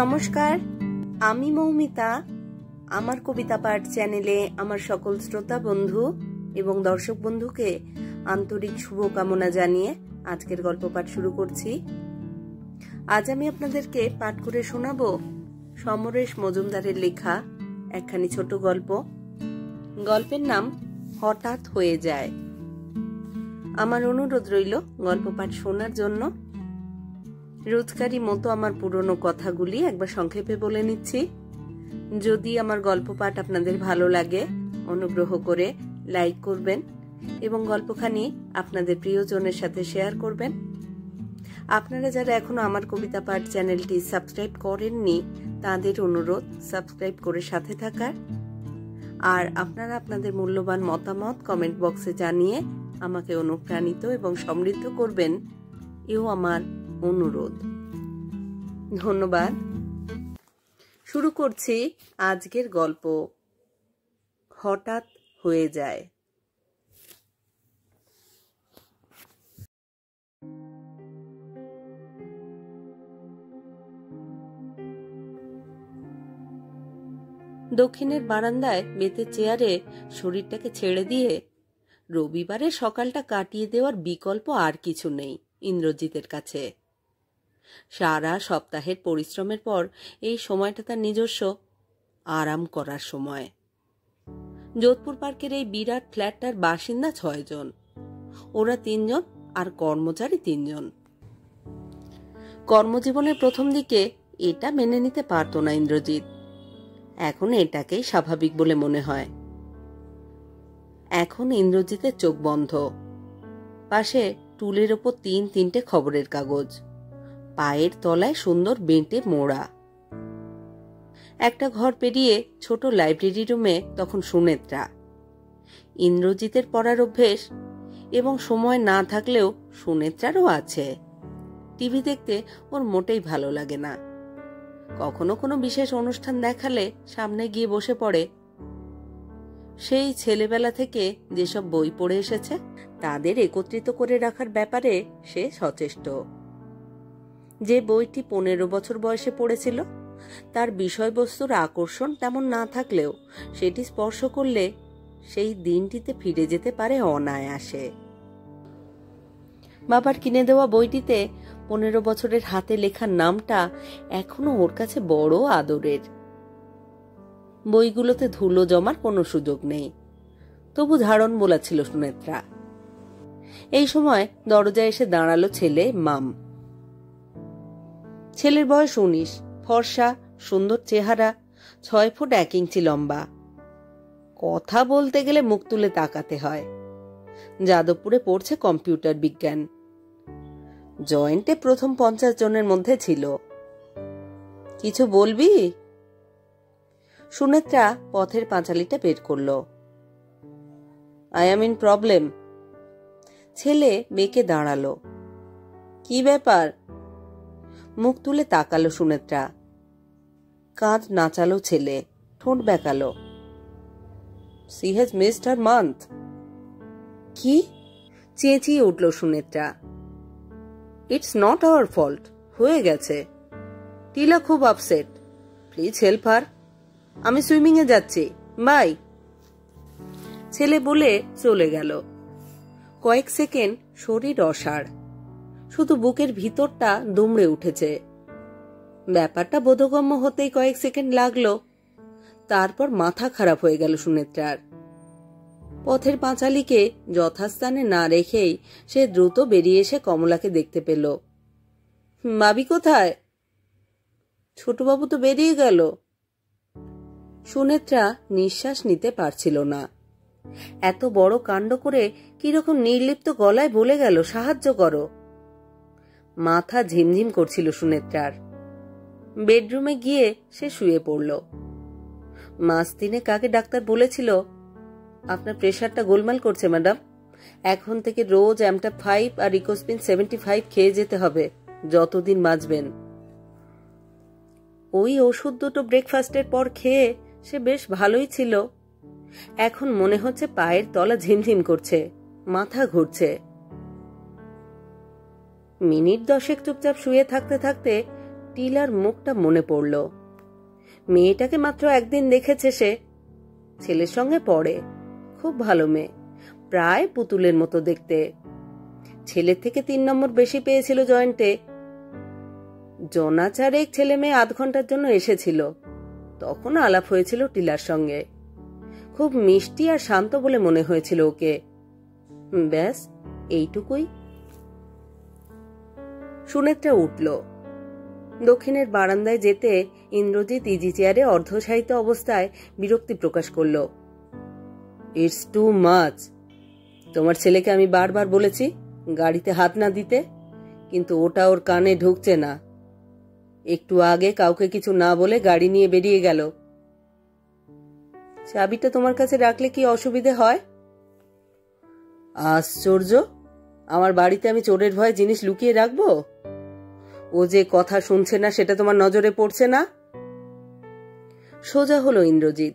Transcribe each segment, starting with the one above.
নমস্কার, আমি মৌমিতা। আমার কবিতা পাঠ চ্যানেলে আমার সকল শ্রোতা বন্ধু এবং দর্শক বন্ধুকে আন্তরিক শুভকামনা জানিয়ে আজকের গল্প পাঠ শুরু করছি। আজ আমি আপনাদেরকে পাঠ করে শোনাবো সমরেশ মজুমদারের লেখা একখানি ছোট গল্প। গল্পের নাম হঠাৎ হয়ে যায়। আমার অনুরোধ রইল গল্প পাঠ শোনার জন্য। রোজকারই মতো আমার পুরনো কথাগুলি একবার সংক্ষেপে বলে নিচ্ছি। যদি আমার গল্প পাঠ আপনাদের ভালো লাগে, অনুগ্রহ করে লাইক করবেন এবং গল্পখানি আপনাদের প্রিয়জনের সাথে শেয়ার করবেন। আপনারা যারা এখনো আমার কবিতা পাঠ চ্যানেলটি সাবস্ক্রাইব করেননি, তাদের অনুরোধ সাবস্ক্রাইব করে সাথে থাকার। আর আপনারা আপনাদের মূল্যবান মতামত কমেন্ট বক্সে জানিয়ে আমাকে অনুপ্রাণিত এবং সমৃদ্ধ করবেন, এও আমার অনুরোধ। ধন্যবাদ। শুরু করছি আজকের গল্প, হঠাৎ হয়ে যায়। দক্ষিণের বারান্দায় বেতের চেয়ারে শরীরটাকে ছেড়ে দিয়ে রবিবারে সকালটা কাটিয়ে দেওয়ার বিকল্প আর কিছু নেই ইন্দ্রজিতের কাছে। সারা সপ্তাহের পরিশ্রমের পর এই সময়টা তার নিজস্ব আরাম করার সময়। যোধপুর পার্কের এই বিরাট ফ্ল্যাটটার বাসিন্দা 6 জন, ওরা 3 জন আর কর্মচারী 3 জন। কর্মজীবনের প্রথম দিকে এটা মেনে নিতে পারত না ইন্দ্রজিৎ, এখন এটাকেই স্বাভাবিক বলে মনে হয়। এখন ইন্দ্রজিতের চোখ বন্ধ। পাশে টুলের ওপর 3-3টে খবরের কাগজ, পায়ের তলায় সুন্দর বেঁটে মোড়া। একটা ঘর পেরিয়ে ছোট লাইব্রেরি রুমে তখন সুনেত্রা। ইন্দ্রজিতের পড়ার অভ্যেস এবং সময় না থাকলেও সুনেত্রারও আছে। টিভি দেখতে ওর মোটেই ভালো লাগে না। কখনো কোনো বিশেষ অনুষ্ঠান দেখালে সামনে গিয়ে বসে পড়ে। সেই ছেলেবেলা থেকে যেসব বই পড়ে এসেছে তাদের একত্রিত করে রাখার ব্যাপারে সে সচেষ্ট। যে বইটি 15 বছর বয়সে পড়েছিল, তার বিষয়বস্তুর আকর্ষণ তেমন না থাকলেও সেটি স্পর্শ করলে সেই দিনটিতে ফিরে যেতে পারে অনায়াসে। বাবার কিনে দেওয়া বইটিতে 15 বছরের হাতে লেখা নামটা এখনো ওর কাছে বড় আদরের। বইগুলোতে ধুলো জমার কোনো সুযোগ নেই, তবু ধারণ বোলাচ্ছিল সুনেত্রা। এই সময় দরজায় এসে দাঁড়ালো ছেলে মাম। ছেলের বয়স 19, ফর্সা, সুন্দর চেহারা, 6 ফুট 1 ইঞ্চি লম্বা। কথা বলতে গেলে মুখ তুলে তাকাতে হয়। যাদবপুরে পড়ছে কম্পিউটার বিজ্ঞান। জয়েন্টে প্রথম 50 জনের মধ্যে ছিল। কিছু বলবি? সুনেত্রা পথের পাঁচালিটা বের করলো। I am in problem. ছেলে বেঁকে দাঁড়ালো। কি ব্যাপার? মুখ তুলে তাকালো সুনেত্রা। কাঁধ নাচালো ছেলে, ঠোঁট বেঁকালো। She has missed her month. কি? চেঁচিয়ে উঠল Sunetra. It's not our fault, হয়ে গেছে। টিলা খুব আপসেট, প্লিজ হেল্প হার। আমি সুইমিং এ যাচ্ছি, বাই। ছেলে বলে চলে গেল। কয়েক সেকেন্ড শরীর অসাড়, শুধু বুকের ভিতরটা দুমড়ে উঠেছে। ব্যাপারটা বোধগম্য হতেই কয়েক সেকেন্ড লাগলো, তারপর মাথা খারাপ হয়ে গেল সুনেত্রার। পথের পাঁচালীকে যথাস্থানে না রেখেই সে দ্রুত বেরিয়ে এসে কমলাকে দেখতে পেল। বাবি কোথায়? ছোটবাবু তো বেরিয়ে গেল। সুনেত্রা নিঃশ্বাস নিতে পারছিল না। এত বড় কাণ্ড করে কিরকম নির্লিপ্ত গলায় বলে গেল, সাহায্য করো। মাথা ঝিমঝিম করছিল সুনেত্রার। বেডরুমে গিয়ে সে শুয়ে পড়ল। মাস 3 আগে ডাক্তার বলেছিল, আপনার প্রেশারটা গোলমাল করছে ম্যাডাম, এখন থেকে রোজ অ্যামটা 5 আর ইকোস্পিন 75 খেয়ে যেতে হবে যতদিন বাঁচবেন। ওই ওষুধ দুটো ব্রেকফাস্টের পর খেয়ে সে বেশ ভালোই ছিল। এখন মনে হচ্ছে পায়ের তলা ঝিমঝিম করছে, মাথা ঘুরছে। মিনিট 10 চুপচাপ শুয়ে থাকতে থাকতে টিলার মুখটা মনে পড়ল। মেয়েটাকে মাত্র একদিন দেখেছে সে, ছেলের সঙ্গে পড়ে, খুব ভালো মেয়ে, প্রায় পুতুলের মতো দেখতে। ছেলের থেকে 3 নম্বর বেশি পেয়েছিল জয়েন্টে। জনাচারেক ছেলে মেয়ে আধ ঘন্টার জন্য এসেছিল, তখন আলাপ হয়েছিল টিলার সঙ্গে। খুব মিষ্টি আর শান্ত বলে মনে হয়েছিল ওকে। ব্যাস এইটুকুই। সুনেত্রা উঠল। দক্ষিণের বারান্দায় যেতে ইন্দ্রজিৎ ইজি চেয়ারে অর্ধশায়িত অবস্থায় বিরক্তি প্রকাশ করল। It's too much. তোমার ছেলেকে আমি বারবার বলেছি গাড়িতে হাত না দিতে, কিন্তু ওটা ওর কানে ঢুকছে না। একটু আগে কাউকে কিছু না বলে গাড়ি নিয়ে বেরিয়ে গেল। চাবিটা তোমার কাছে রাখলে কি অসুবিধে হয়? আশ্চর্য, আমার বাড়িতে আমি চোরের ভয়ে জিনিস লুকিয়ে রাখবো? ও যে কথা শুনছে না সেটা তোমার নজরে পড়ছে না? সোজা হলো ইন্দ্রজিৎ।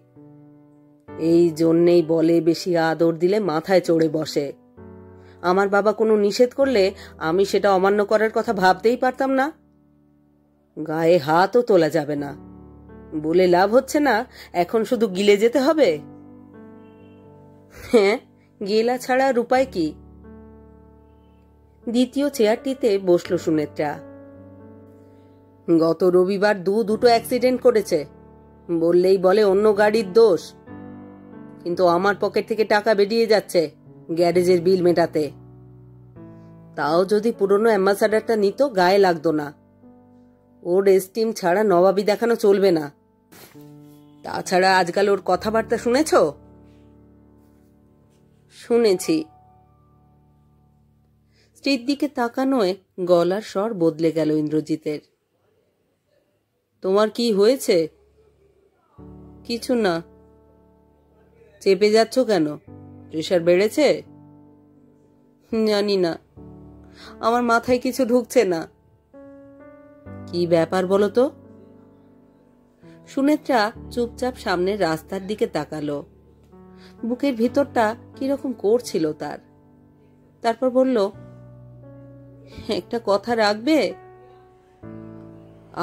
এই জন্যেই বলে বেশি আদর দিলে মাথায় চড়ে বসে। আমার বাবা কোনো নিষেধ করলে আমি সেটা অমান্য করার কথা ভাবতেই পারতাম না। গায়ে হাতও তোলা যাবে না বলে লাভ হচ্ছে না, এখন শুধু গিলে যেতে হবে। হ্যাঁ, গেলা ছাড়া আর উপায় কি? দ্বিতীয় চেয়ারটিতে বসল সুনেত্রা। গত রবিবার দুটো অ্যাক্সিডেন্ট করেছে, বললেই বলে অন্য গাড়ির দোষ, কিন্তু আমার পকেট থেকে টাকা বেরিয়ে যাচ্ছে গ্যারেজের বিল মেটাতে। তাও যদি পুরনো অ্যাম্বাসাডারটা নিত গায়ে লাগতো না। ওর এস্টিম ছাড়া নবাবি দেখানো চলবে না। তাছাড়া আজকাল ওর কথাবার্তা শুনেছ? শুনেছি। স্ত্রীর দিকে তাকানোয় গলার স্বর বদলে গেল ইন্দ্রজিতের। তোমার কি হয়েছে? কিছু না। চেপে যাচ্ছ কেন? প্রেশার বেড়েছে? জানি না, আমার মাথায় কিছু ঢুকছে না। কি ব্যাপার বলো তো? সুনেত্রা চুপচাপ সামনের রাস্তার দিকে তাকালো। বুকের ভিতরটা কিরকম করছিল তার। তারপর বলল, একটা কথা রাখবে?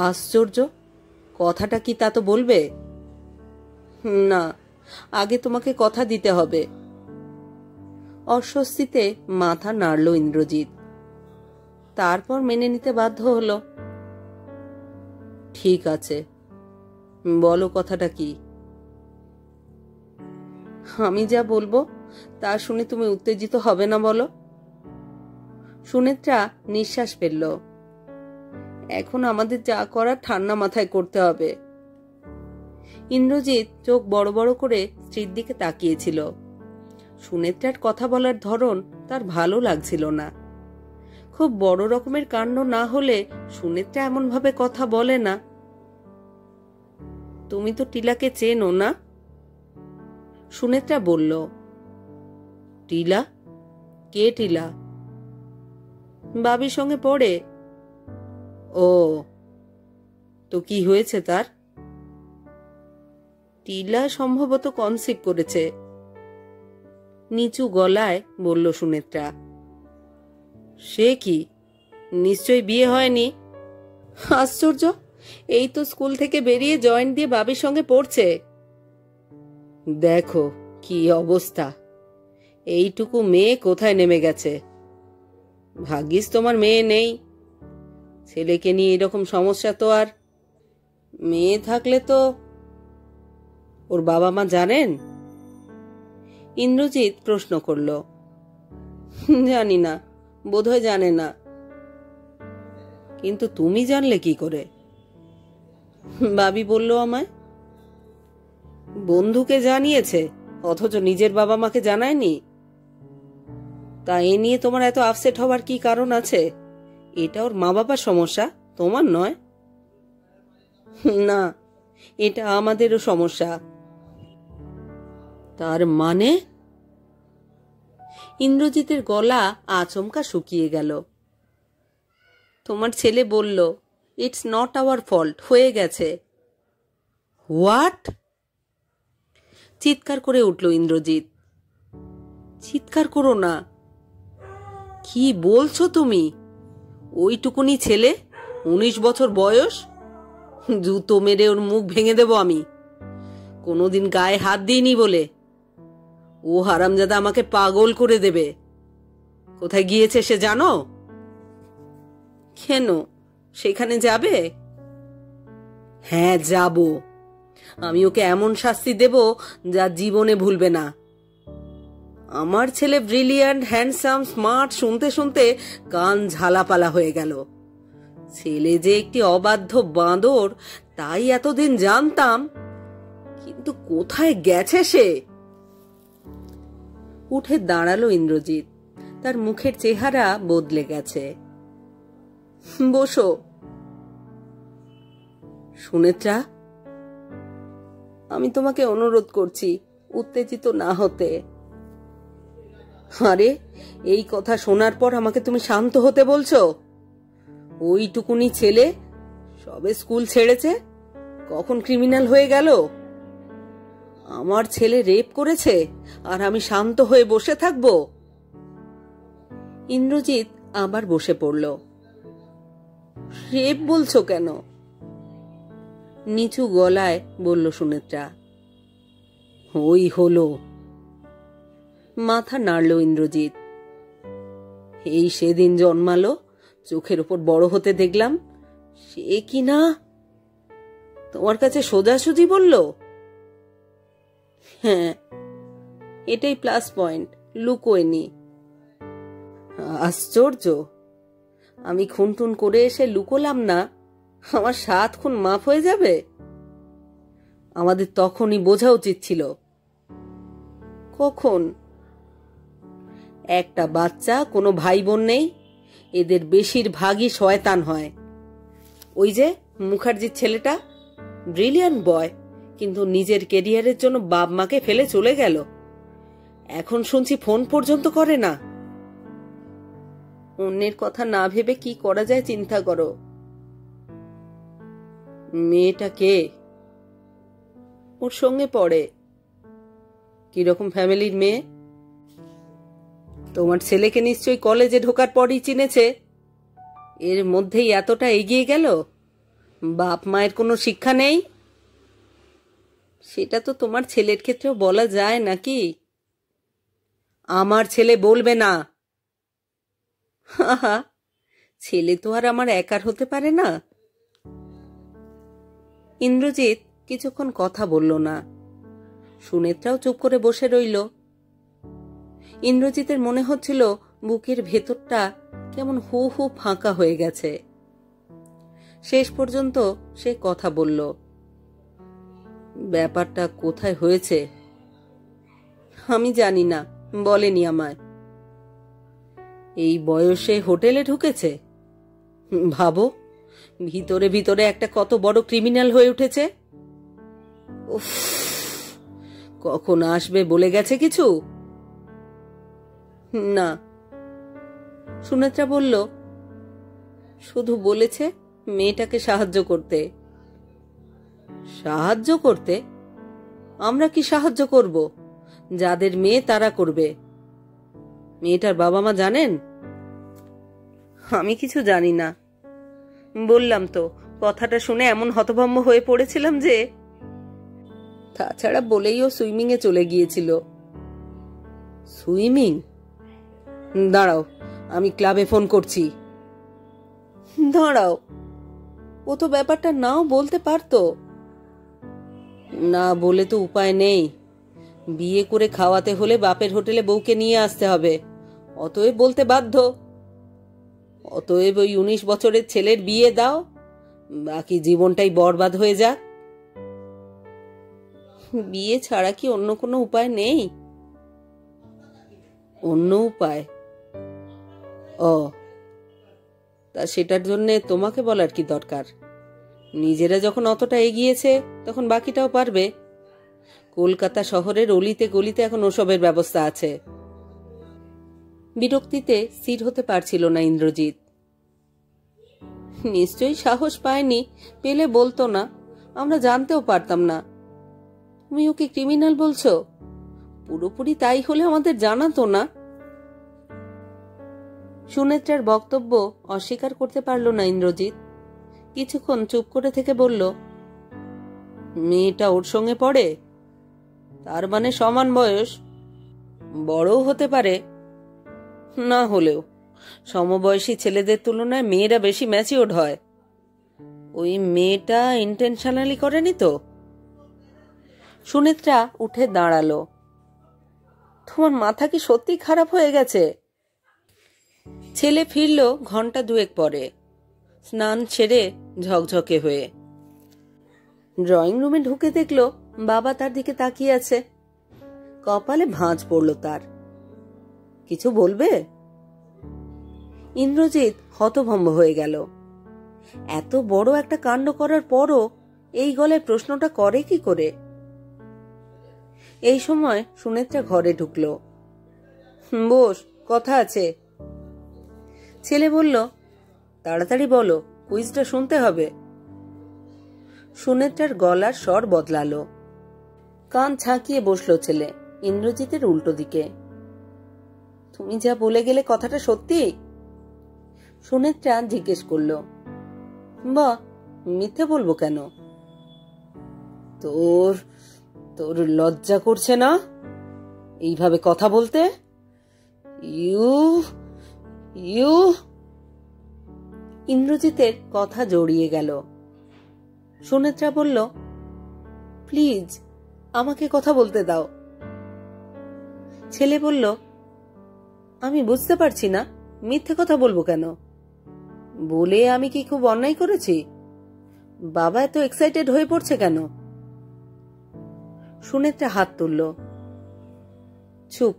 আশ্চর্য, কথাটা কি তা তো বলবে? না, আগে তোমাকে কথা দিতে হবে। অস্বস্তিতে মাথা নাড়ল ইন্দ্রজিৎ। তারপর মেনে নিতে বাধ্য হলো। ঠিক আছে, বলো কথাটা কি। আমি যা বলবো তা শুনে তুমি উত্তেজিত হবে না বলো? সুনেত্রা নিঃশ্বাস ফেলল। এখন আমাদের যা করার ঠান্ডা মাথায় করতে হবে। ইন্দ্রজিৎ চোখ বড় বড় করে স্ত্রীর দিকে তাকিয়েছিল। সুনেত্রার কথা বলার ধরন তার ভালো লাগছিল না। খুব বড় রকমের কাণ্ড না হলে সুনেত্রা এমন ভাবে কথা বলে না। তুমি তো টিলাকে চেনো না? সুনেত্রা বলল। টিলা? কে টিলা? বাবির সঙ্গে পড়ে। ও, তো কি হয়েছে তার? টিলা সম্ভবত কনসিভ করেছে। নিচু গলায় বলল সুনেত্রা। সে কি, নিশ্চয়ই বিয়ে হয়নি? আশ্চর্য, এই তো স্কুল থেকে বেরিয়ে জয়েন্ট দিয়ে বাবির সঙ্গে পড়ছে। দেখো কি অবস্থা, এইটুকু মেয়ে কোথায় নেমে গেছে। ভাগ্যিস তোমার মেয়ে নেই। ছেলেকে নিয়ে এরকম সমস্যা তো আর। মেয়ে থাকলে তো। ওর বাবা মা জানেন? ইন্দ্রজিৎ প্রশ্ন করল। জানি না, বোধহয় জানে না। কিন্তু তুমি জানলে কি করে? বাবি বলল আমায়। বন্ধুকে জানিয়েছে অথচ নিজের বাবা মাকে জানায়নি? তা এ নিয়ে তোমার এত আপসেট হবার কি কারণ আছে? এটা ওর মা বাবার সমস্যা, তোমার নয়। না, এটা আমাদেরও সমস্যা। তার মানে? ইন্দ্রজিতের গলা আচমকা শুকিয়ে গেল। তোমার ছেলে বলল, ইটস নট আওয়ার ফল্ট, হয়ে গেছে। হোয়াট? চিৎকার করে উঠল ইন্দ্রজিৎ। চিৎকার করো না, কি বলছো তুমি? ওইটুকুনি ছেলে, 19 বছর বয়স, জুতো মেরে ওর মুখ ভেঙে দেব আমি। কোনোদিন গায়ে হাত দিইনি বলে ও হারামজাদা আমাকে পাগল করে দেবে। কোথায় গিয়েছে সে জানো? কেন, সেখানে যাবে? হ্যাঁ, যাব। আমি ওকে এমন শাস্তি দেব যা জীবনে ভুলবে না। আমার ছেলে ব্রিলিয়ান্ট, হ্যান্ডসাম, স্মার্ট শুনতে শুনতে কান ঝালাপালা হয়ে গেল। ছেলে যে একটি অবাধ্য বাঁদর তাই এতদিন জানতাম, কিন্তু কোথায় গেছে সে? উঠে দাঁড়ালো ইন্দ্রজিৎ। তার মুখের চেহারা বদলে গেছে। বসো। সুনেত্রা, আমি তোমাকে অনুরোধ করছি উত্তেজিত না হতে। আরে, এই কথা শোনার পর আমাকে তুমি শান্ত হতে বলছো? ওইটুকুনি ছেলে সবে স্কুল ছেড়েছে, কখন ক্রিমিনাল হয়ে গেল? আমার ছেলে রেপ করেছে আর আমি শান্ত হয়ে বসে থাকবো? ইন্দ্রজিৎ আবার বসে পড়ল। রেপ বলছো কেন? নিচু গলায় বলল সুনেত্রা। ওই হলো। মাথা নাড়ল ইন্দ্রজিৎ। এই সেদিন জন্মালো, চোখের উপর বড় হতে দেখলাম, সে কি না তোমার কাছে সোজাসুজি বলল? হ্যাঁ, এটাই প্লাস পয়েন্ট, লুকোয়নি। আশ্চর্য, আমি খুনটুন করে এসে লুকোলাম না, আমার 7 খুন মাফ হয়ে যাবে? আমাদের তখনই বোঝা উচিত ছিল। কখন? একটা বাচ্চা, কোনো ভাই বোন নেই, এদের বেশিরভাগই শয়তান হয়। ওই যে মুখার্জির ছেলেটা, ব্রিলিয়ান্ট বয়, কিন্তু নিজের কেরিয়ারের জন্য বাপ মাকে ফেলে চলে গেল। এখন শুনছি ফোন পর্যন্ত করে না। অন্যের কথা না ভেবে কি করা যায় চিন্তা করো। মেয়েটা কে? ওর সঙ্গে পড়ে। কিরকম ফ্যামিলির মেয়ে? তোমার ছেলেকে নিশ্চয়ই কলেজে ঢোকার পরই চিনেছে। এর মধ্যেই এতটা এগিয়ে গেল, বাপ মায়ের কোনো শিক্ষা নেই? সেটা তো তোমার ছেলের ক্ষেত্রেও বলা যায় নাকি? আমার ছেলে বলবে না। হা, ছেলে তো আর আমার একার হতে পারে না। ইন্দ্রজিৎ কিছুক্ষণ কথা বলল না। সুনেত্রাও চুপ করে বসে রইল। ইন্দ্রজিতের মনে হচ্ছিল বুকের ভেতরটা কেমন হু হু ফাঁকা হয়ে গেছে। শেষ পর্যন্ত সে কথা বলল। ব্যাপারটা কোথায় হয়েছে? আমি জানি না, বলেনি আমায়। এই বয়সে হোটেলে ঢুকেছে? ভাবো, ভিতরে ভিতরে একটা কত বড় ক্রিমিনাল হয়ে উঠেছে। উফ, কখন আসবে বলে গেছে কিছু? না। সুনেত্রা বলল, শুধু বলেছে মেয়েটাকে সাহায্য করতে। সাহায্য করতে? আমরা কি সাহায্য করব? যাদের মেয়ে তারা করবে। মেয়েটার বাবা মা জানেন? আমি কিছু জানি না। বললাম তো, কথাটা শুনে এমন হতভম্ব হয়ে পড়েছিলাম যে। তাছাড়া বলেই ও সুইমিং এ চলে গিয়েছিল। সুইমিং? দাঁড়াও, আমি ক্লাবে ফোন করছি। দাঁড়াও, ও তো ব্যাপারটা নাও বলতে পারতো। না বলে তো উপায় নেই। বিয়ে করে খাওয়াতে হলে বাপের হোটেলে বউকে নিয়ে আসতে হবে, অতএব বলতে বাধ্য। অতএব ওই 19 বছরের ছেলের বিয়ে দাও, বাকি জীবনটাই বরবাদ হয়ে যাক। বিয়ে ছাড়া কি অন্য কোনো উপায় নেই? অন্য উপায়? ও, তা সেটার জন্য তোমাকে বলার কি দরকার? নিজেরা যখন অতটা এগিয়েছে তখন বাকিটাও পারবে। কলকাতা শহরের অলিতে গলিতে এখন ওসবের ব্যবস্থা আছে। বিরক্তিতে স্থির হতে পারছিল না ইন্দ্রজিৎ। নিশ্চয়ই সাহস পায়নি, পেলে বলতো না, আমরা জানতেও পারতাম না। তুমি ওকে ক্রিমিনাল বলছো? পুরোপুরি তাই হলে আমাদের জানাতো না। সুনেত্রার বক্তব্য অস্বীকার করতে পারল না ইন্দ্রজিৎ। কিছুক্ষণ চুপ করে থেকে বলল, মেয়েটা ওর সঙ্গে পড়ে, তার মানে সমান বয়স, বড়ও হতে পারে। না হলেও সমবয়সী ছেলেদের তুলনায় মেয়েরা বেশি ম্যাচিওর্ড হয়। ওই মেয়েটা ইন্টেনশনালি করেনি তো? সুনেত্রা উঠে দাঁড়ালো। তোমার মাথা কি সত্যি খারাপ হয়ে গেছে? ছেলে ফিরল ঘন্টা দুয়েক পরে, স্নান সেরে ঝকঝকে হয়ে। ড্রয়িং রুমে ঢুকে দেখল বাবা তার দিকে তাকিয়ে আছে। কপালে ভাঁজ পড়ল তার। কিছু বলবে? ইন্দ্রজিৎ হতভম্ব হয়ে গেল। এত বড় একটা কাণ্ড করার পরও এই গলায় প্রশ্নটা করে কি করে? এই সময় সুনেত্রা ঘরে ঢুকল। বস, কথা আছে। ছেলে বলল, তাড়াতাড়ি বলো, কুইজটা শুনতে হবে। সুনেত্রার গলার স্বর বদলালো। কান ছাঁকিয়ে বসলো ছেলে ইন্দ্রজিতের উল্টো দিকে। তুমি যা বলে গেলে কথাটা সত্যি? সুনেত্রা জিজ্ঞেস করল। বাহ, মিথ্যে বলবো কেন? তোর তোর লজ্জা করছে না এইভাবে কথা বলতে? ইউ ইউ ইন্দ্রজিতের কথা জড়িয়ে গেল। সুনেত্রা বলল, প্লিজ আমাকে কথা বলতে দাও। ছেলে বলল, আমি বুঝতে পারছি না মিথ্যে কথা বলবো কেন? বলে আমি কি খুব অন্যায় করেছি? বাবা এত এক্সাইটেড হয়ে পড়ছে কেন? সুনেত্রা হাত তুলল। চুপ।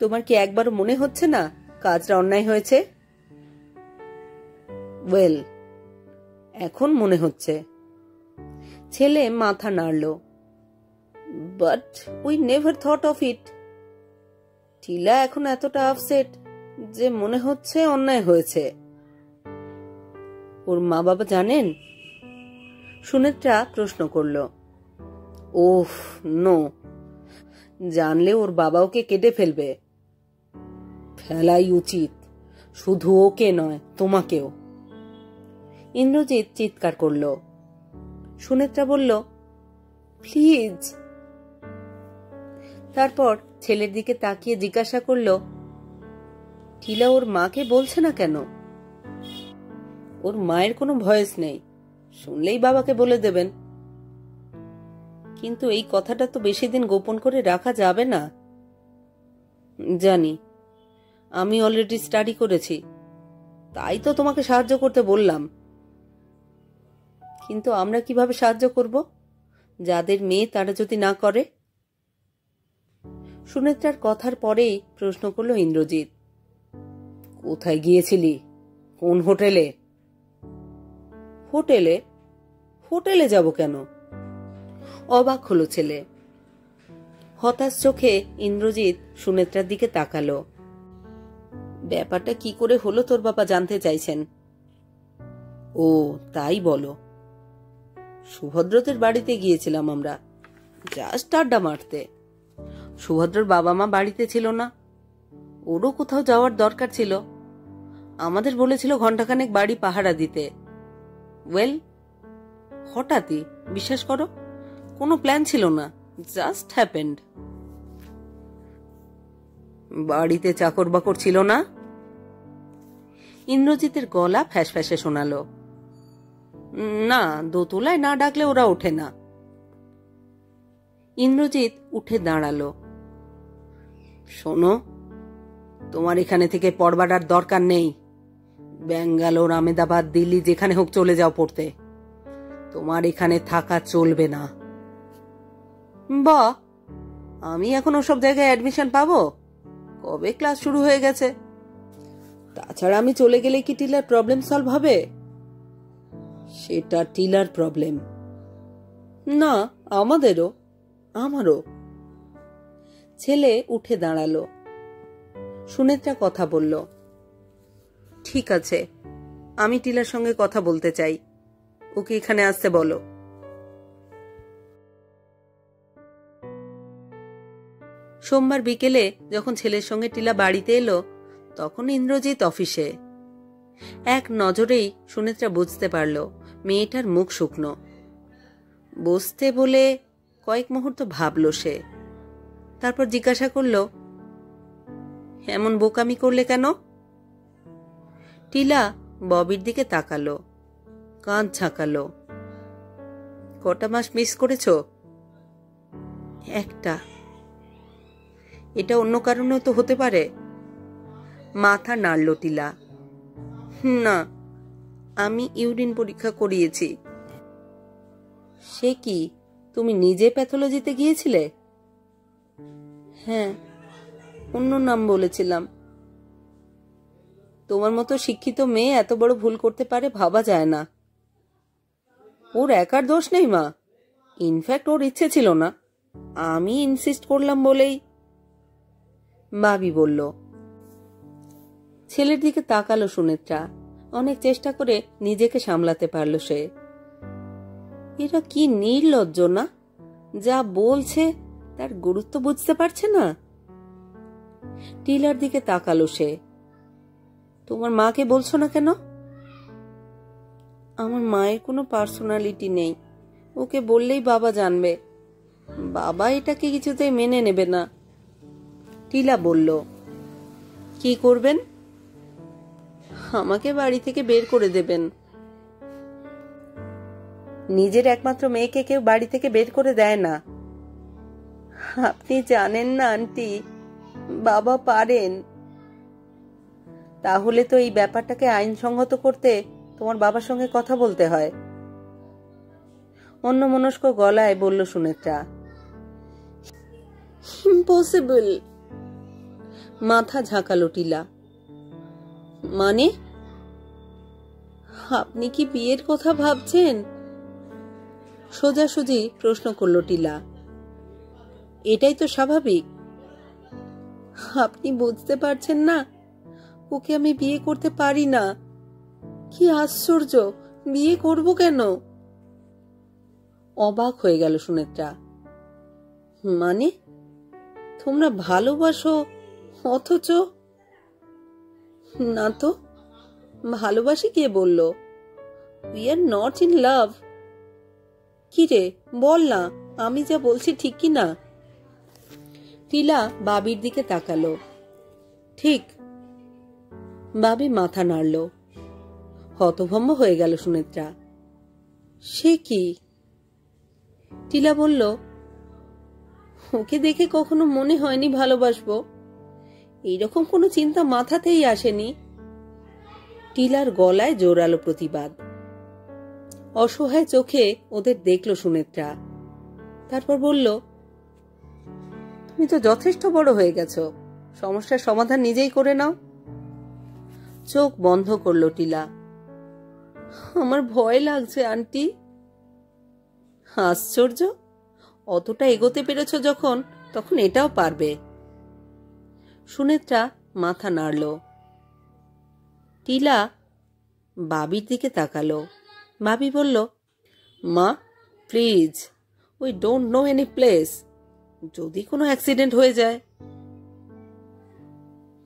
তোমার কি একবার মনে হচ্ছে না কাজটা অন্যায় হয়েছে? ওয়েল, এখন মনে হচ্ছে। ছেলে মাথা নাড়ল। But we never thought of it. টিলা এখন এতটা আপসেট যে মনে হচ্ছে অন্যায় হয়েছে। ওর মা বাবা জানেন? সুনেত্রা প্রশ্ন করল। ওহ নো, জানলে ওর বাবা ওকে কেটে ফেলবে। ফেলাই উচিত, শুধু ওকে নয় তোমাকেও। ইন্দ্রজিৎ চিৎকার করল। সুনেত্রা বলল, প্লিজ। তারপর ছেলের দিকে তাকিয়ে জিজ্ঞাসা করল, টিলা ওর মাকে বলছে না কেন? ওর মায়ের কোনো ভয়েস নেই, শুনলেই বাবাকে বলে দেবেন। কিন্তু এই কথাটা তো বেশি দিন গোপন করে রাখা যাবে না। জানি, আমি অলরেডি স্টাডি করেছি, তাই তো তোমাকে সাহায্য করতে বললাম। কিন্তু আমরা কিভাবে সাহায্য করব যাদের মেয়ে তারা যদি না করে? সুনেত্রার কথার পরেই প্রশ্ন করল ইন্দ্রজিৎ, কোথায় গিয়েছিলি? কোন হোটেলে? হোটেলে? হোটেলে যাব কেন? অবাক হলো ছেলে। হতাশ চোখে ইন্দ্রজিৎ সুনেত্রার দিকে তাকালো। ব্যাপারটা কি করে হলো তোর বাবা জানতে চাইছেন। ও তাই বলো। সুভদ্রদের বাড়িতে গিয়েছিলাম আমরা, জাস্ট আড্ডা মারতে। সুভদ্রর বাবা মা বাড়িতে ছিল না, ওরও কোথাও যাওয়ার দরকার ছিল। আমাদের বলেছিল ঘন্টাখানেক বাড়ি পাহারা দিতে। ওয়েল, হঠাৎই, বিশ্বাস করো, কোনো প্ল্যান ছিল না, জাস্ট হ্যাপেন্ড। বাড়িতে চাকর বাকর ছিল না? ইন্দ্রজিতের গলা ফ্যাসফ্যাসে শোনালো। না, দোতলায় না ডাকলে ওরা ওঠে না। ইন্দ্রজিৎ উঠে দাঁড়ালো। শোনো, তোমার এখানে থেকে পড়বার আর দরকার নেই। ব্যাঙ্গালোর, আমেদাবাদ, দিল্লি যেখানে হোক চলে যাও পড়তে। তোমার এখানে থাকা চলবে না। বাহ, আমি এখন ওসব জায়গায় অ্যাডমিশন পাবো? কবে ক্লাস শুরু হয়ে গেছে। তাছাড়া আমি চলে গেলে কি টিলার প্রবলেম সলভ হবে? সেটা টিলার প্রবলেম না, আমাদেরও, আমারও। ছেলে উঠে দাঁড়ালো। সুনেত্রা কথা বলল, ঠিক আছে, আমি টিলার সঙ্গে কথা বলতে চাই, ওকে এখানে আসতে বলো। সোমবার বিকেলে যখন ছেলের সঙ্গে টিলা বাড়িতে এলো, তখন ইন্দ্রজিৎ অফিসে। এক নজরেই সুনেত্রা বুঝতে পারল মেয়েটার মুখ শুকনো। বসতে বলে কয়েক মুহূর্ত ভাবল সে। তারপর জিজ্ঞাসা করল, এমন বোকামি করলে কেন? টিলা ববির দিকে তাকালো, কাঁধ ঝাঁকালো। কটা মাস মিস করেছ? একটা। এটা অন্য কারণেও তো হতে পারে। মাথা নাড়ল টিলা। না, আমি ইউরিন পরীক্ষা করিয়েছি। সে কি, তুমি নিজে প্যাথোলজিতে গিয়েছিলে? হ্যাঁ, অন্য নাম বলেছিলাম। তোমার মতো শিক্ষিত মেয়ে এত বড় ভুল করতে পারে ভাবা যায় না। ওর একার দোষ নেই মা, ইনফ্যাক্ট ওর ইচ্ছে ছিল না, আমি ইনসিস্ট করলাম বলেই। বাবি বলল। ছেলের দিকে তাকালো সুনেত্রা। অনেক চেষ্টা করে নিজেকে সামলাতে পারল সে। এরা কি নির্লজ্জ না, যা বলছে তার গুরুত্ব বুঝতে পারছে না। টিলার দিকে তাকালো সে। তোমার মাকে বলছো না কেন? আমার মায়ের কোনো পার্সোনালিটি নেই, ওকে বললেই বাবা জানবে, বাবা এটাকে কিছুতেই মেনে নেবে না। টিলা বলল। কি করবেন? আমাকে বাড়ি থেকে বের করে দেবেন। নিজের একমাত্র মেয়েকে কেউ বাড়ি থেকে বের করে দেয় না। আপনি জানেন না আন্টি, বাবা পারেন। তাহলে তো এই ব্যাপারটাকে আইনসঙ্গত করতে তোমার বাবার সঙ্গে কথা বলতে হয়। অন্যমনস্ক গলায় বলল সুনেত্রা। ইম্পসিবল। মাথা ঝাঁকালো টিলা। মানে? আপনি কি বিয়ের কথা ভাবছেন? সোজাসুজি প্রশ্ন করল টিলা। এটাই তো স্বাভাবিক। আপনি বুঝতে পারছেন না, ওকে আমি বিয়ে করতে পারি না। কি আশ্চর্য, বিয়ে করব কেন? অবাক হয়ে গেল সুনেত্রা। মানে তোমরা ভালোবাসো অথচ? না তো, ভালোবাসি কে বলল? We are not in love. কি রে বল না, আমি যা বলছি ঠিক কি না? টিলা বাবির দিকে তাকালো। ঠিক। বাবি মাথা নাড়ল। হতভম্ব হয়ে গেল সুনেত্রা। সে কি? টিলা বলল, ওকে দেখে কখনো মনে হয়নি ভালোবাসবো, এইরকম কোনো চিন্তা মাথাতেই আসেনি। টিলার গলায় জোরালো প্রতিবাদ। অসহায় চোখে ওদের দেখল সুনেত্রা। তারপর বলল, তুমি তো যথেষ্ট বড় হয়ে গেছো, সমস্যার সমাধান নিজেই করে নাও। চোখ বন্ধ করল টিলা। আমার ভয় লাগছে আন্টি। আশ্চর্য, অতটা এগোতে পেরেছ যখন, তখন এটাও পারবে। সুনেত্রা মাথা নাড়ল। টিলা বাবির দিকে তাকালো। বাবি বলল, মা please, we don't know any place, যদি কোনো অ্যাক্সিডেন্ট হয়ে যায়।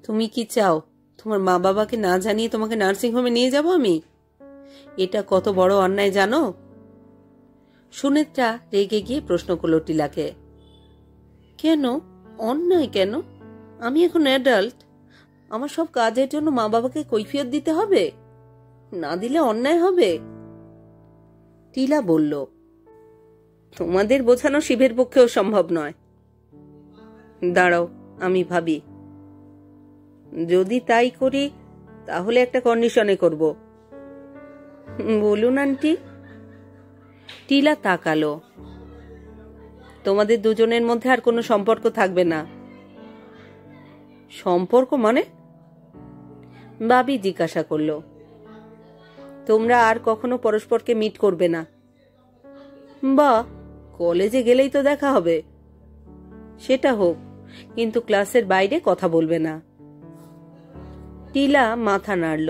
তুমি কি চাও তোমার মা বাবাকে না জানিয়ে তোমাকে নার্সিং হোমে নিয়ে যাব আমি? এটা কত বড় অন্যায় জানো? সুনেত্রা রেগে গিয়ে প্রশ্ন করল টিলাকে। কেন অন্যায় কেন? আমি এখন অ্যাডাল্ট, আমার সব কাজের জন্য মা বাবাকে কৈফিয়ত দিতে হবে? না দিলে অন্যায় হবে। টিলা বলল, তোমাদের বোঝানো শিবের পক্ষেও সম্ভব নয়। দাঁড়াও, আমি ভাবি। যদি তাই করি তাহলে একটা কন্ডিশনে করব। বলুন আন্টি। টিলা তাকালো। তোমাদের দুজনের মধ্যে আর কোনো সম্পর্ক থাকবে না। সম্পর্ক মানে? বাবি জিজ্ঞাসা করল। তোমরা আর কখনো পরস্পরকে মিট করবে না। বা কলেজে গেলেই তো দেখা হবে। সেটা হোক, কিন্তু ক্লাসের বাইরে কথা বলবে না। টিলা মাথা নাড়ল।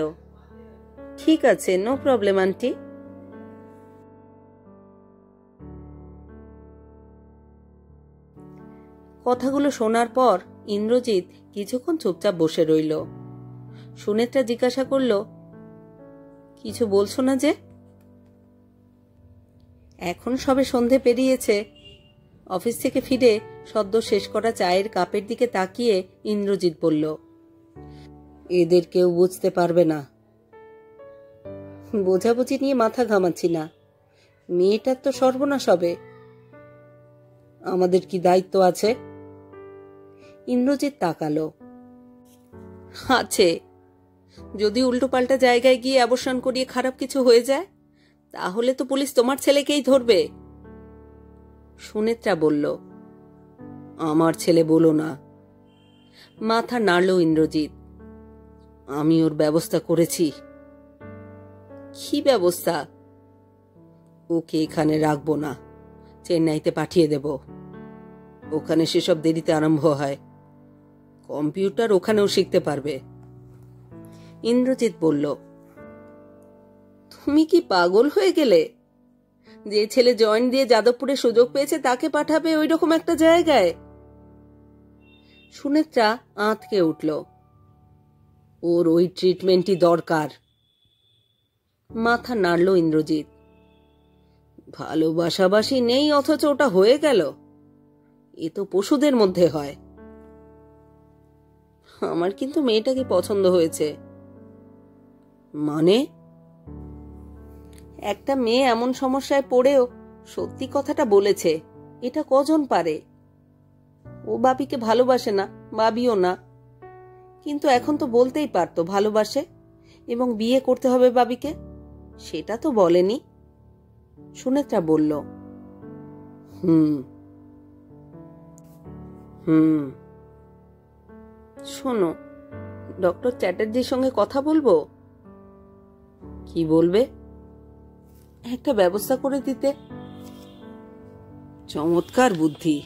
ঠিক আছে, নো প্রবলেম আন্টি। কথাগুলো শোনার পর ইন্দ্রজিৎ কিছুক্ষণ চুপচাপ বসে রইল। সুনেত্রা জিজ্ঞাসা করল, কিছু বলছো না যে? এখন সবে সন্ধে পেরিয়েছে। অফিস থেকে ফিরে সদ্য শেষ করা চায়ের কাপের দিকে তাকিয়ে ইন্দ্রজিৎ বলল, এদের কেউ বুঝতে পারবে না। বোঝাবুঝি নিয়ে মাথা ঘামাচ্ছি না, মেয়েটার তো সর্বনাশ হবে। আমাদের কি দায়িত্ব আছে? ইন্দ্রজিৎ তাকালো। আছে। যদি উল্টোপাল্টা জায়গায় গিয়ে অবসান করিয়ে খারাপ কিছু হয়ে যায়, তাহলে তো পুলিশ তোমার ছেলেকেই ধরবে। সুনেত্রা বলল, আমার ছেলে বলো না। মাথা নাড়ল ইন্দ্রজিৎ। আমি ওর ব্যবস্থা করেছি। কি ব্যবস্থা? ওকে এখানে রাখবো না, চেন্নাইতে পাঠিয়ে দেব। ওখানে সেসব দেরিতে আরম্ভ হয়। কম্পিউটার ওখানেও শিখতে পারবে। ইন্দ্রজিৎ বলল, তুমি কি পাগল হয়ে গেলে? যে ছেলে জয়েন্ট দিয়ে যাদবপুরে সুযোগ পেয়েছে তাকে পাঠাবে ওই রকম একটা জায়গায়? সুনেত্রা আঁতকে উঠল। ওর ওই ট্রিটমেন্টই দরকার। মাথা নাড়ল ইন্দ্রজিৎ। ভালোবাসাবাসি নেই অথচ ওটা হয়ে গেল? এ তো পশুদের মধ্যে হয়। আমার কিন্তু মেয়েটাকে পছন্দ হয়েছে। মানে? একটা মেয়ে এমন সমস্যায় পড়েও সত্যি কথাটা বলেছে, এটা কজন পারে? ও বাবিকে ভালোবাসে না, বাবিও না, কিন্তু এখন তো বলতেই পারতো ভালোবাসে এবং বিয়ে করতে হবে বাবিকে। সেটা তো বলেনি। সুনেত্রা বলল, শোনো, ডক্টর চ্যাটার্জির সঙ্গে কথা বলবো। কি বলবে? একটা ব্যবস্থা করে দিতে। চমৎকার বুদ্ধি।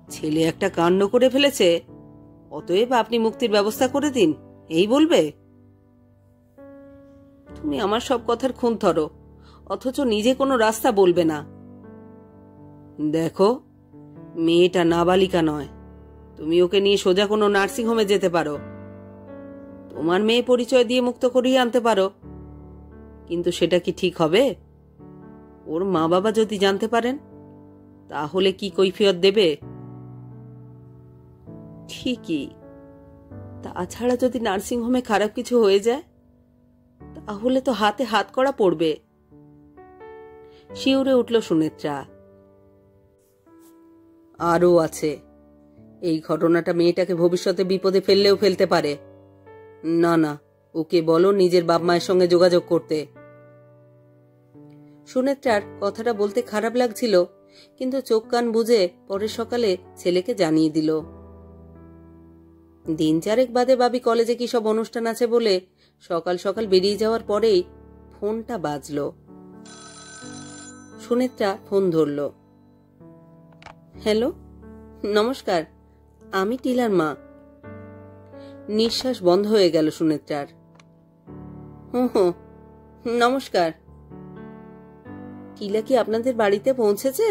ছেলে একটা কাণ্ড করে ফেলেছে, অতএব আপনি মুক্তির ব্যবস্থা করে দিন, এই বলবে? তুমি আমার সব কথার খুন ধরো, অথচ নিজে কোনো রাস্তা বলবে না। দেখো, মেয়েটা নাবালিকা নয়। তুমি ওকে নিয়ে সোজা কোনো নার্সিং হোমে যেতে পারো। তোমার মেয়ে পরিচয় দিয়ে মুক্ত করিয়ে আনতে পারো। কিন্তু সেটা কি ঠিক হবে? ওর মা বাবা যদি জানতে পারেন, তাহলে কি কৈফিয়ত দেবে? ঠিকই। তাছাড়া যদি নার্সিং হোমে খারাপ কিছু হয়ে যায়, তাহলে তো হাতে হাত করা পড়বে। শিউরে উঠল সুনেত্রা। আরও আছে। এই ঘটনাটা মেয়েটাকে ভবিষ্যতে বিপদে ফেললেও ফেলতে পারে। না না, ওকে বলো নিজের বাপ মায়ের সঙ্গে যোগাযোগ করতে। সুনেত্রার কথাটা বলতে খারাপ লাগছিল, কিন্তু চোখ কান বুঝে পরের সকালে ছেলেকে জানিয়ে দিল। দিন চারেক বাদে বাবি কলেজে কি সব অনুষ্ঠান আছে বলে সকাল সকাল বেরিয়ে যাওয়ার পরেই ফোনটা বাজল। সুনেত্রা ফোন ধরল। হ্যালো, নমস্কার, আমি টিলার মা। নিঃশ্বাস বন্ধ হয়ে গেল সুনেত্রার। হুঁ, নমস্কার। টিলা কি আপনাদের বাড়িতে পৌঁছেছে?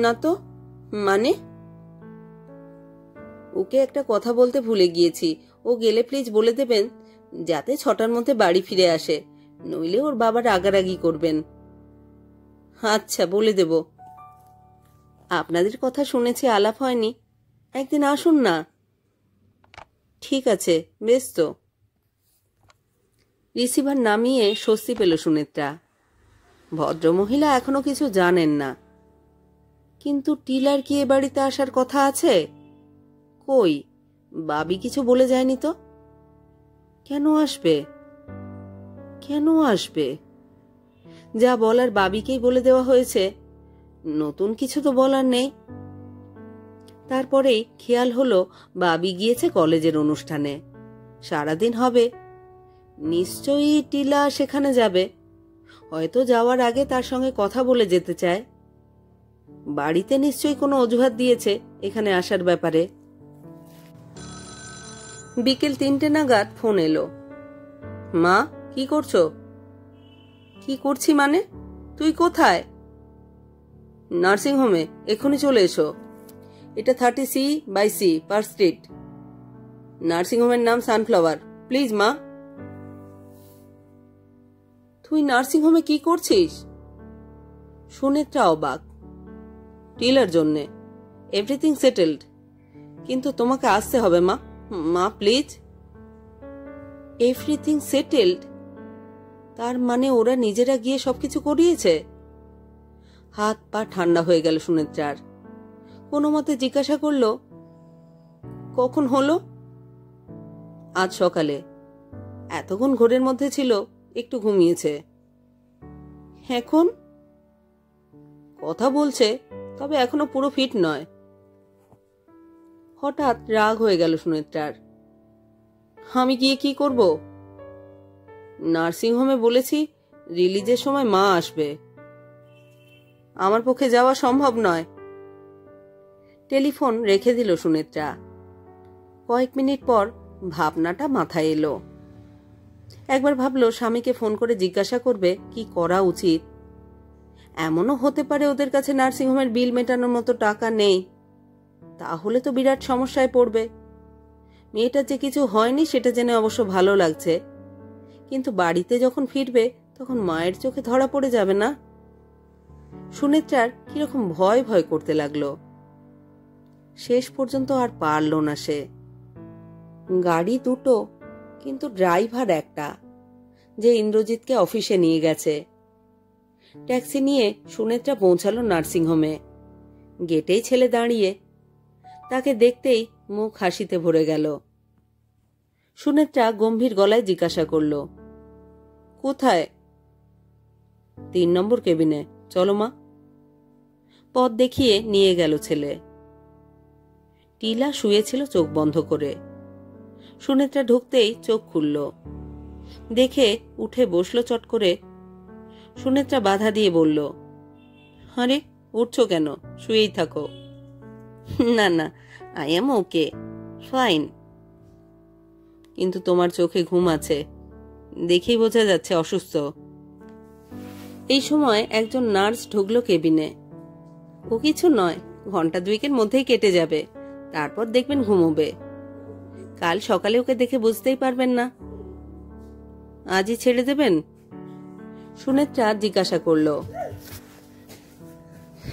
না তো। মানে? ওকে একটা কথা বলতে ভুলে গিয়েছি। ও গেলে প্লিজ বলে দেবেন যাতে 6টার মধ্যে বাড়ি ফিরে আসে, নইলে ওর বাবা রাগারাগি করবেন। আচ্ছা, বলে দেব। আপনাদের কথা শুনেছি, আলাপ হয়নি। একদিন আসুন না। ঠিক আছে, বেশ তো। রিসিভার নামিয়ে স্বস্তি পেল সুনেত্রা। ভদ্রমহিলা এখনো কিছু জানেন না, কিন্তু টিলার কি এ বাড়িতে আসার কথা আছে? কই, বাবি কিছু বলে যায়নি তো। কেন আসবে? কেন আসবে? যা বলার বাবিকেই বলে দেওয়া হয়েছে, নতুন কিছু তো বলার নেই। তারপরেই খেয়াল হলো বাবি গিয়েছে কলেজের অনুষ্ঠানে, সারাদিন হবে। নিশ্চয়ই টিলা সেখানে যাবে। হয়তো যাওয়ার আগে তার সঙ্গে কথা বলে যেতে চায়। বাড়িতে নিশ্চয়ই কোনো অজুহাত দিয়েছে এখানে আসার ব্যাপারে। বিকেল 3টে নাগাদ ফোন এলো। মা, কি করছো? কি করছি মানে? তুই কোথায়? নার্সিং হোমে, এক্ষুনি চলে এসো। এটা 30C/C পার্ক স্ট্রিট। নার্সিংহোমের নাম সানফ্লাওয়ার। প্লিজ মা। তুই নার্সিংহোমে কি করছিস? সুনেত্রা অবাক। টিলার জন্যে। Everything settled. কিন্তু তোমাকে আসতে হবে মা। মা প্লিজ। Everything settled? তার মানে ওরা নিজেরা গিয়ে সবকিছু করিয়েছে? হাত পা ঠান্ডা হয়ে গেল সুনেত্রার। কোনো মতে জিজ্ঞাসা করল, কখন হলো? আজ সকালে। এতক্ষণ ঘোরের মধ্যে ছিল, একটু ঘুমিয়েছে। এখন কথা বলছে, তবে এখনো পুরো ফিট নয়। হঠাৎ রাগ হয়ে গেল সুনেত্রার। আমি গিয়ে কি করব? নার্সিংহোমে বলেছি রিলিজের সময় মা আসবে। আমার পক্ষে যাওয়া সম্ভব নয়। টেলিফোন রেখে দিল সুনেত্রা। কয়েক মিনিট পর ভাবনাটা মাথায় এলো। একবার ভাবলো স্বামীকে ফোন করে জিজ্ঞাসা করবে কি করা উচিত। এমনও হতে পারে ওদের কাছে নার্সিংহোমের বিল মেটানোর মতো টাকা নেই। তাহলে তো বিরাট সমস্যায় পড়বে। মেয়েটার যে কিছু হয়নি সেটা জেনে অবশ্য ভালো লাগছে, কিন্তু বাড়িতে যখন ফিরবে তখন মায়ের চোখে ধরা পড়ে যাবে না? সুনেত্রার কিরকম ভয় ভয় করতে লাগলো। শেষ পর্যন্ত আর পারল না সে। গাড়ি দুটো, কিন্তু ড্রাইভার একটা, যে ইন্দ্রজিৎকে অফিসে নিয়ে গেছে। ট্যাক্সি নিয়ে সুনেত্রা পৌঁছালো নার্সিংহোমে। গেটেই ছেলে দাঁড়িয়ে। তাকে দেখতেই মুখ হাসিতে ভরে গেল। সুনেত্রা গম্ভীর গলায় জিজ্ঞাসা করল, কোথায়? 3 নম্বর কেবিনে। চলো মা। পথ দেখিয়ে নিয়ে গেল ছেলে। টিলা শুয়েছিল চোখ বন্ধ করে। সুনেত্রা ঢুকতেই চোখ খুলল। দেখে উঠে বসলো চট করে। সুনেত্রা বাধা দিয়ে বলল, আরে উঠছো কেন? শুয়েই থাকো। না না, আই এম ওকে, ফাইন। কিন্তু তোমার চোখে ঘুম আছে, দেখেই বোঝা যাচ্ছে অসুস্থ। এই সময় একজন নার্স ঢুকলো কেবিনে। ও কিছু নয়, ঘন্টা 2 মধ্যেই কেটে যাবে, তারপর দেখবেন ঘুমোবে। কাল সকালে ওকে দেখে বুঝতেই পারবেন না। আজই ছেড়ে দেবেন? সুনেত্রা জিজ্ঞাসা করল।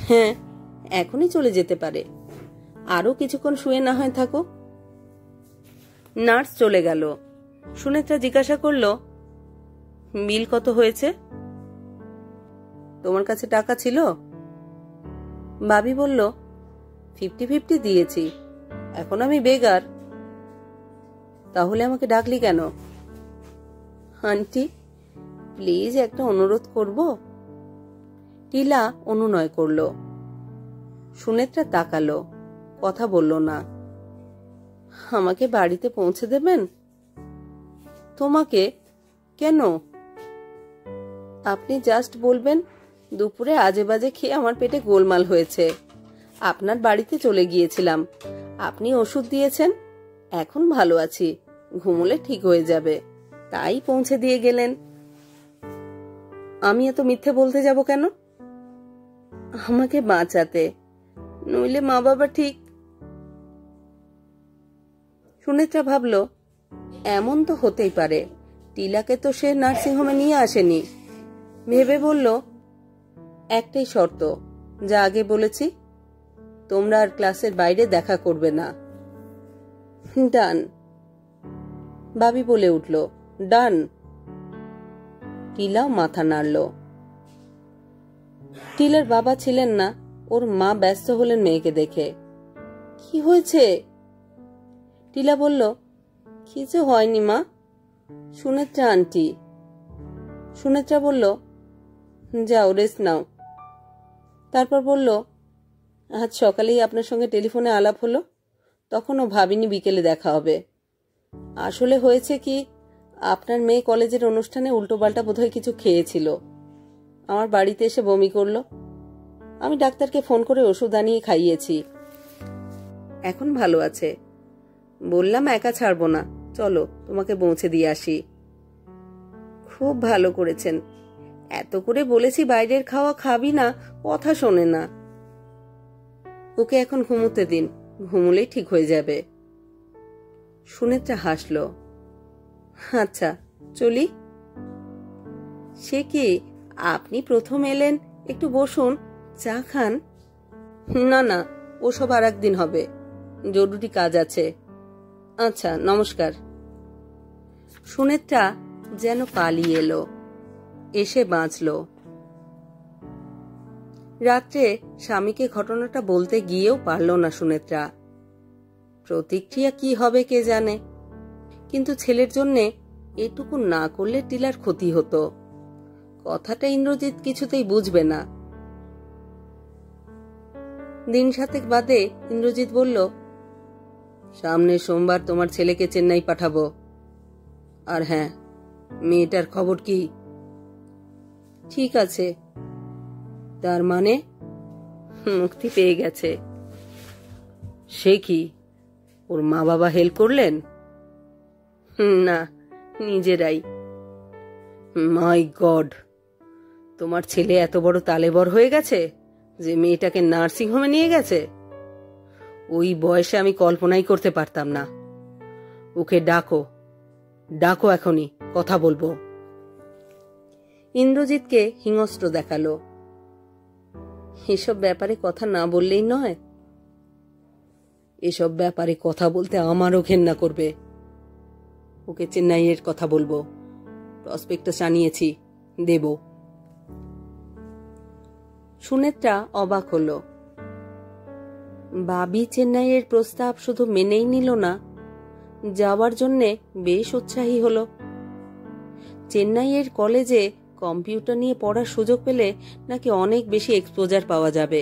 হ্যাঁ, এখনই চলে যেতে পারে। আরো কিছুক্ষণ শুয়ে না হয় থাকো। নার্স চলে গেল। সুনেত্রা জিজ্ঞাসা করল, বিল কত হয়েছে? তোমার কাছে টাকা ছিল? বাবি বলল, 50-50 দিয়েছি, এখন আমি বেগার। তাহলে আমাকে ডাকলি কেন? আন্টি প্লিজ একটা অনুরোধ করব। টিলা অনুনয় করল। সুনেত্রা তাকালো, কথা বলল না। আমাকে বাড়িতে পৌঁছে দেবেন? তোমাকে? কেন? আপনি জাস্ট বলবেন দুপুরে আজে বাজে খেয়ে আমার পেটে গোলমাল হয়েছে, আপনার বাড়িতে চলে গিয়েছিলাম, আপনি ওষুধ দিয়েছেন, এখন ভালো আছি, ঘুমোলে ঠিক হয়ে যাবে, তাই পৌঁছে দিয়ে গেলেন। আমি এত মিথ্যে বলতে যাব কেন? আমাকে বাঁচাতে, নইলে মা বাবা ঠিক। সুনেত্রা ভাবল, এমন তো হতেই পারে, টিলাকে তো সে নার্সিংহোমে নিয়ে আসেনি। ভেবে বলল, একটাই শর্ত, যা আগে বলেছি, তোমরা আর ক্লাসের বাইরে দেখা করবে না। ডান। বাবি বলে উঠল, ডান। টিলাও মাথা নাড়ল। টিলার বাবা ছিলেন না, ওর মা ব্যস্ত হলেন মেয়েকে দেখে। কি হয়েছে? টিলা বলল, কিছু হয়নি মা, সুনেত্রা আন্টি। সুনেত্রা বলল, যাও রেস্ট নাও। তারপর বলল, আজ সকালেই আপনার সঙ্গে টেলিফোনে আলাপ হলো, তখনও ভাবিনি বিকেলে দেখা হবে। আসলে হয়েছে কি, আপনার মেয়ে কলেজের অনুষ্ঠানে উল্টোপাল্টা বোধহয় কিছু খেয়েছিল, আমার বাড়িতে এসে বমি করলো। আমি ডাক্তারকে ফোন করে ওষুধ আনিয়ে খাইয়েছি, এখন ভালো আছে। বললাম একা ছাড়বো না, চলো তোমাকে পৌঁছে দিয়ে আসি। খুব ভালো করেছেন, এত করে বলেছি বাইরের খাওয়া খাবি না, কথা শোনে না। ওকে এখন ঘুমোতে দিন, ঘুমোলেই ঠিক হয়ে যাবে। সুনেত্রা হাসল। আচ্ছা চলি। সে কি, আপনি প্রথম এলেন, একটু বসুন, চা খান। না না, ওসব আর একদিন হবে, জরুরি কাজ আছে। আচ্ছা নমস্কার। সুনেত্রা যেন পালিয়ে এলো, এসে বাঁচল। রাত্রে স্বামীকে ঘটনাটা বলতে গিয়েও পারল না সুনেত্রা। প্রতিক্রিয়া কি হবে কে জানে, কিন্তু ছেলের জন্যে এটুকু না করলে টিলার ক্ষতি হতো। কথাটা ইন্দ্রজিৎ কিছুতেই বুঝবে না। দিন 7 বাদে ইন্দ্রজিৎ বলল, সামনের সোমবার তোমার ছেলেকে চেন্নাই পাঠাবো। আর হ্যাঁ, মেয়েটার খবর কি? ঠিক আছে। তার মানে মুক্তি পেয়ে গেছে। সে কি, ওর মা বাবা হেল্প করলেন? না, নিজেরাই। মাই গড, তোমার ছেলে এত বড় তালেবর হয়ে গেছে যে মেয়েটাকে নার্সিং হোমে নিয়ে গেছে? ওই বয়সে আমি কল্পনাই করতে পারতাম না। ওকে ডাকো, ডাকো এখনই, কথা বলবো। ইন্দ্রজিৎকে হিংস্র দেখালো। এসব ব্যাপারে কথা না বললেই নয়। এসব ব্যাপারে কথা বলতে আমারও ঘেন্না করবে। ওকে চেন্নাইয়ের কথা বলবো, প্রসপেক্টাস আনিয়েছি, দেব। সুনেত্রা অবাক হলো। বাবি চেন্নাইয়ের প্রস্তাব শুধু মেনেই নিল না, যাওয়ার জন্যে বেশ উৎসাহী হলো। চেন্নাইয়ের কলেজে কম্পিউটার নিয়ে পড়ার সুযোগ পেলে নাকি অনেক বেশি এক্সপোজার পাওয়া যাবে।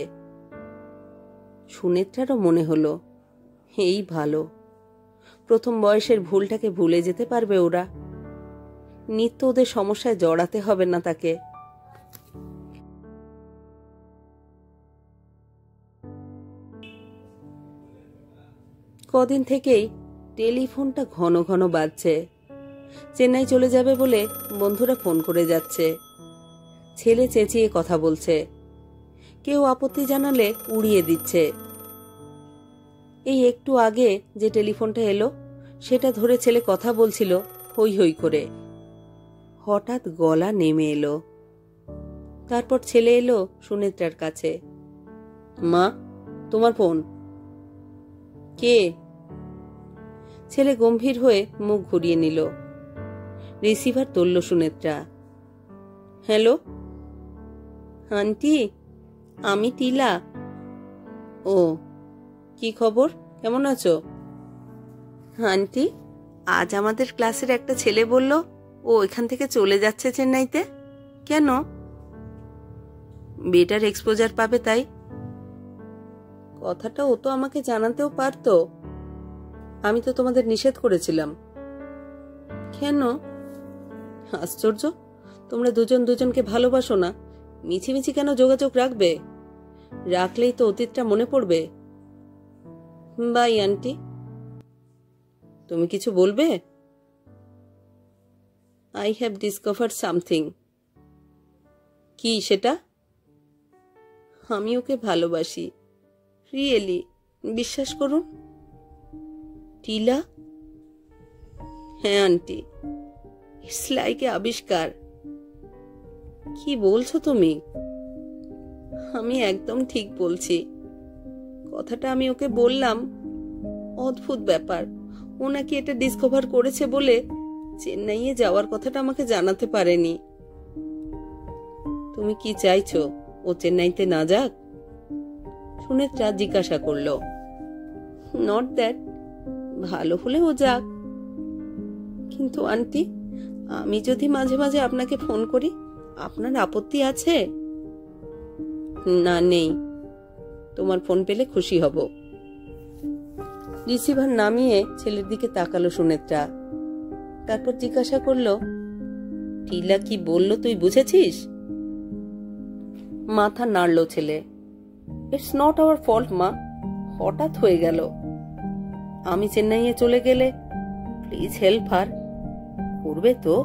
সুনেত্রারও মনে হলো এই ভালো, প্রথম বয়সের ভুলটাকে ভুলে যেতে পারবে ওরা। নিত্য ওদের সমস্যায় জড়াতে হবে না তাকে। কদিন থেকেই টেলিফোনটা ঘন ঘন বাজছে। চেন্নাই চলে যাবে বলে বন্ধুরা ফোন করে যাচ্ছে। ছেলে চেঁচিয়ে কথা বলছে, কেউ আপত্তি জানালে উড়িয়ে দিচ্ছে। এই একটু আগে যে টেলিফোনটা এলো সেটা ধরে ছেলে কথা বলছিল হই হই করে। হঠাৎ গলা নেমে এলো। তারপর ছেলে এলো সুনেত্রার কাছে। মা, তোমার ফোন। কে? ছেলে গম্ভীর হয়ে মুখ ঘুরিয়ে নিল। রিসিভার তুলল সুনেত্রা। হ্যালো আন্টি, আমি টিলা। ও, কি খবর, কেমন আছো? আন্টি, আজ আমাদের ক্লাসের একটা ছেলে বলল ও এখান থেকে চলে যাচ্ছে চেন্নাইতে। কেন? বেটার এক্সপোজার পাবে তাই। কথাটা ও তো আমাকে জানাতেও পারতো। আমি তো তোমাদের নিষেধ করেছিলাম। কেন? আশ্চর্য, তোমরা দুজন দুজনকে ভালোবাসো না, মিছিমিছি কেন যোগাযোগ রাখবে? রাখলেই তো অতীতটা মনে পড়বে। By aunty. তুমি কিছু বলবে? I have discovered something. কি সেটা? আমি ওকে ভালোবাসি, রিয়েলি, বিশ্বাস করুন। টিলা? হ্যাঁ আন্টি, ইটস লাইক এ আবিষ্কার। কি বলছো তুমি? আমি একদম ঠিক বলছি। কথাটা আমি ওকে বললাম। অদ্ভুত ব্যাপার, ও নাকি এটা ডিসকভার করেছে বলে চেন্নাইয়ে যাওয়ার কথাটা আমাকে জানাতে পারেনি। তুমি কি চাইছো ও চেন্নাইতে না যাক? সুনেত্রা জিজ্ঞাসা করলো। নট দ্যাট, ভালো হলে ও যাক। কিন্তু আন্টি, আমি যদি মাঝে মাঝে আপনাকে ফোন করি, আপনার আপত্তি আছে? না, নেই। তোমার ফোন পেলে খুশি হব। রিসিভার নামিয়ে ছেলের দিকে তাকালো সুনেত্রা। তারপর জিজ্ঞাসা করলো, টিলা কি বললো তুই বুঝেছিস? মাথা নাড়ল ছেলে। ইটস নট আওয়ার ফল্ট মা, হঠাৎ হয়ে গেল। আমি চেন্নাইয়ে চলে গেলে প্লিজ হেল্প হার। করবে তো?